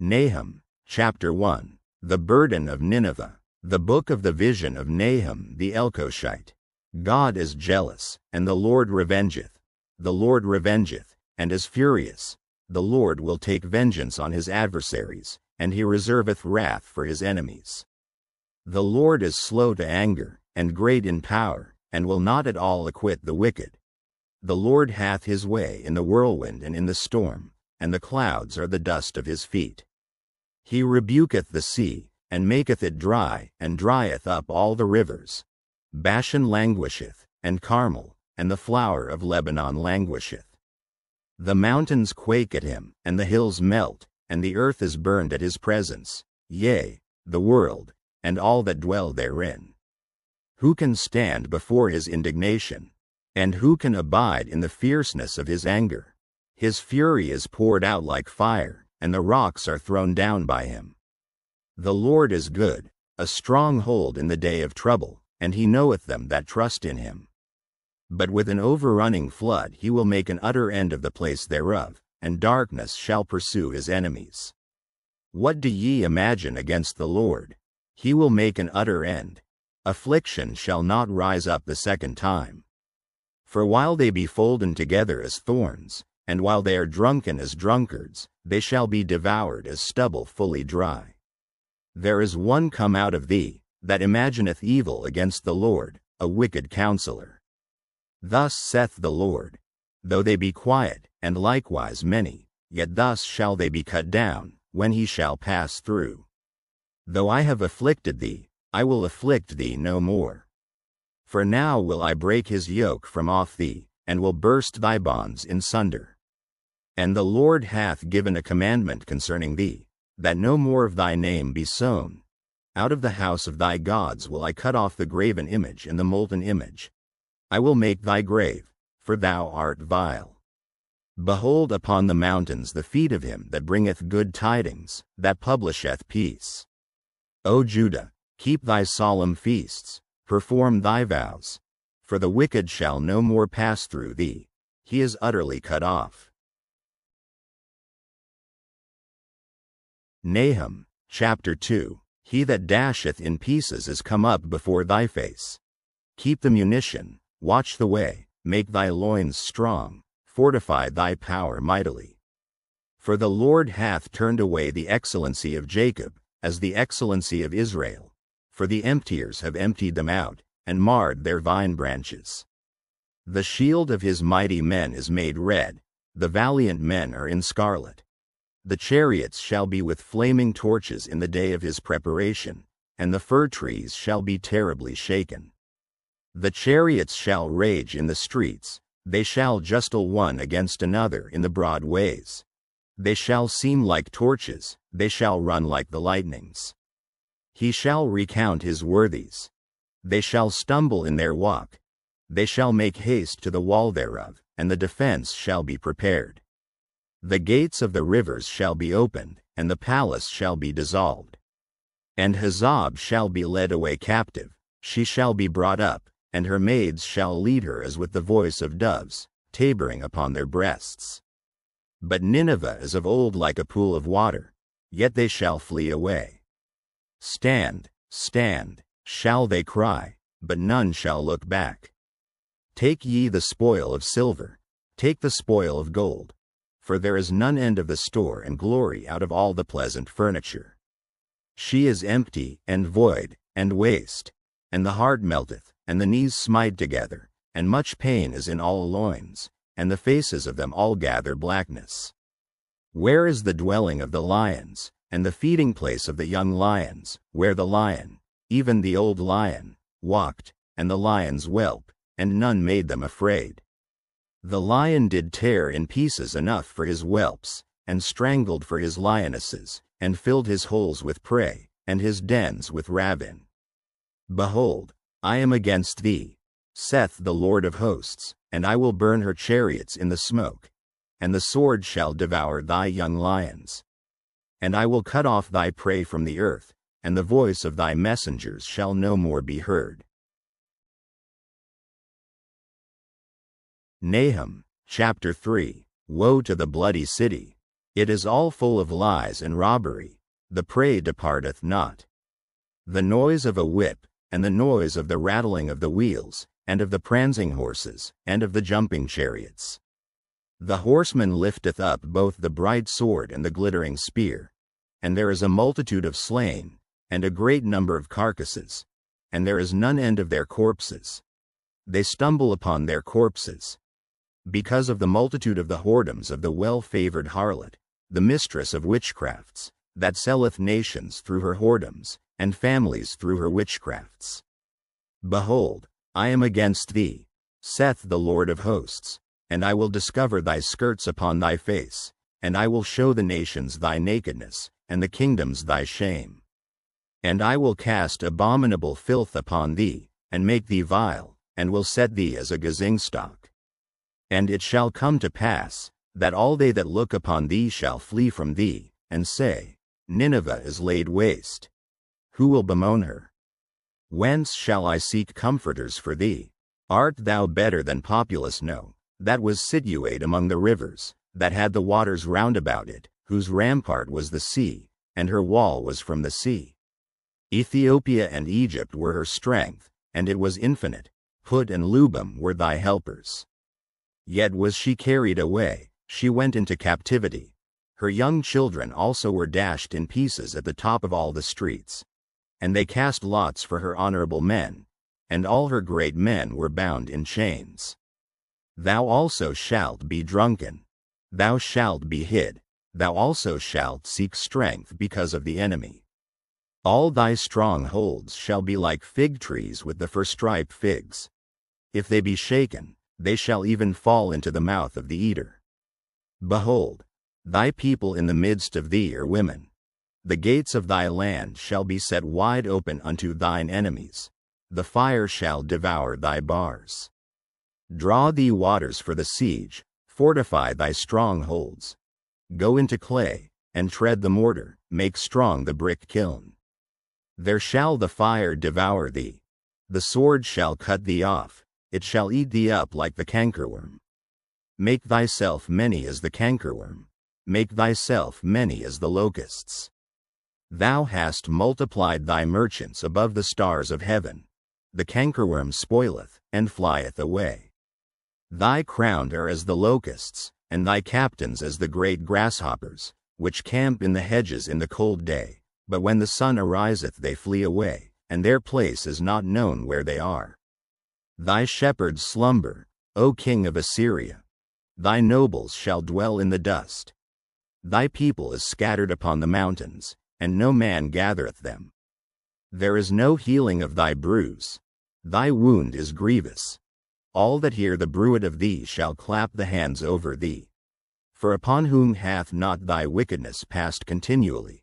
Nahum, chapter 1. The burden of Nineveh. The book of the vision of Nahum the Elkoshite. God is jealous, and the Lord revengeth. The Lord revengeth, and is furious. The Lord will take vengeance on his adversaries, and he reserveth wrath for his enemies. The Lord is slow to anger, and great in power, and will not at all acquit the wicked. The Lord hath his way in the whirlwind and in the storm, and the clouds are the dust of his feet. He rebuketh the sea, and maketh it dry, and drieth up all the rivers. Bashan languisheth, and Carmel, and the flower of Lebanon languisheth. The mountains quake at him, and the hills melt, and the earth is burned at his presence, yea, the world, and all that dwell therein. Who can stand before his indignation? And who can abide in the fierceness of his anger? His fury is poured out like fire, and the rocks are thrown down by him. The Lord is good, a stronghold in the day of trouble, and he knoweth them that trust in him. But with an overrunning flood he will make an utter end of the place thereof, and darkness shall pursue his enemies. What do ye imagine against the Lord? He will make an utter end. Affliction shall not rise up the second time. For while they be folden together as thorns, and while they are drunken as drunkards, they shall be devoured as stubble fully dry. There is one come out of thee, that imagineth evil against the Lord, a wicked counselor. Thus saith the Lord, though they be quiet, and likewise many, yet thus shall they be cut down, when he shall pass through. Though I have afflicted thee, I will afflict thee no more. For now will I break his yoke from off thee, and will burst thy bonds in sunder. And the Lord hath given a commandment concerning thee, that no more of thy name be sown. Out of the house of thy gods will I cut off the graven image and the molten image. I will make thy grave, for thou art vile. Behold upon the mountains the feet of him that bringeth good tidings, that publisheth peace. O Judah, keep thy solemn feasts, perform thy vows, for the wicked shall no more pass through thee, he is utterly cut off. Nahum, chapter 2. He that dasheth in pieces is come up before thy face. Keep the munition, watch the way, make thy loins strong, fortify thy power mightily. For the Lord hath turned away the excellency of Jacob, as the excellency of Israel. For the emptiers have emptied them out, and marred their vine branches. The shield of his mighty men is made red, the valiant men are in scarlet. The chariots shall be with flaming torches in the day of his preparation, and the fir trees shall be terribly shaken. The chariots shall rage in the streets, they shall justle one against another in the broad ways. They shall seem like torches, they shall run like the lightnings. He shall recount his worthies. They shall stumble in their walk. They shall make haste to the wall thereof, and the defense shall be prepared. The gates of the rivers shall be opened, and the palace shall be dissolved. And Hazab shall be led away captive, she shall be brought up, and her maids shall lead her as with the voice of doves, tabering upon their breasts. But Nineveh is of old like a pool of water, yet they shall flee away. Stand, stand, shall they cry, but none shall look back. Take ye the spoil of silver, take the spoil of gold, for there is none end of the store and glory out of all the pleasant furniture. She is empty, and void, and waste, and the heart melteth, and the knees smite together, and much pain is in all loins, and the faces of them all gather blackness. Where is the dwelling of the lions, and the feeding place of the young lions, where the lion, even the old lion, walked, and the lions whelp, and none made them afraid? The lion did tear in pieces enough for his whelps, and strangled for his lionesses, and filled his holes with prey, and his dens with ravin. Behold, I am against thee, saith the Lord of hosts, and I will burn her chariots in the smoke, and the sword shall devour thy young lions. And I will cut off thy prey from the earth, and the voice of thy messengers shall no more be heard. Nahum, chapter 3. Woe to the bloody city! It is all full of lies and robbery, the prey departeth not. The noise of a whip, and the noise of the rattling of the wheels, and of the prancing horses, and of the jumping chariots. The horseman lifteth up both the bright sword and the glittering spear, and there is a multitude of slain, and a great number of carcasses, and there is none end of their corpses. They stumble upon their corpses. Because of the multitude of the whoredoms of the well-favored harlot, the mistress of witchcrafts, that selleth nations through her whoredoms, and families through her witchcrafts. Behold, I am against thee, saith the Lord of hosts, and I will discover thy skirts upon thy face, and I will show the nations thy nakedness, and the kingdoms thy shame. And I will cast abominable filth upon thee, and make thee vile, and will set thee as a gazing stock. And it shall come to pass, that all they that look upon thee shall flee from thee, and say, Nineveh is laid waste. Who will bemoan her? Whence shall I seek comforters for thee? Art thou better than Populus? No, that was situate among the rivers, that had the waters round about it, whose rampart was the sea, and her wall was from the sea. Ethiopia and Egypt were her strength, and it was infinite. Put and Lubim were thy helpers. Yet was she carried away, she went into captivity. Her young children also were dashed in pieces at the top of all the streets. And they cast lots for her honorable men, and all her great men were bound in chains. Thou also shalt be drunken. Thou shalt be hid. Thou also shalt seek strength because of the enemy. All thy strongholds shall be like fig trees with the first-ripe figs. If they be shaken, they shall even fall into the mouth of the eater. Behold, thy people in the midst of thee are women. The gates of thy land shall be set wide open unto thine enemies. The fire shall devour thy bars. Draw thee waters for the siege, fortify thy strongholds. Go into clay, and tread the mortar, make strong the brick kiln. There shall the fire devour thee. The sword shall cut thee off, it shall eat thee up like the cankerworm. Make thyself many as the cankerworm. Make thyself many as the locusts. Thou hast multiplied thy merchants above the stars of heaven. The cankerworm spoileth, and flieth away. Thy crowned are as the locusts, and thy captains as the great grasshoppers, which camp in the hedges in the cold day, but when the sun ariseth they flee away, and their place is not known where they are. Thy shepherds slumber, O king of Assyria. Thy nobles shall dwell in the dust. Thy people is scattered upon the mountains, and no man gathereth them. There is no healing of thy bruise. Thy wound is grievous. All that hear the bruit of thee shall clap the hands over thee. For upon whom hath not thy wickedness passed continually?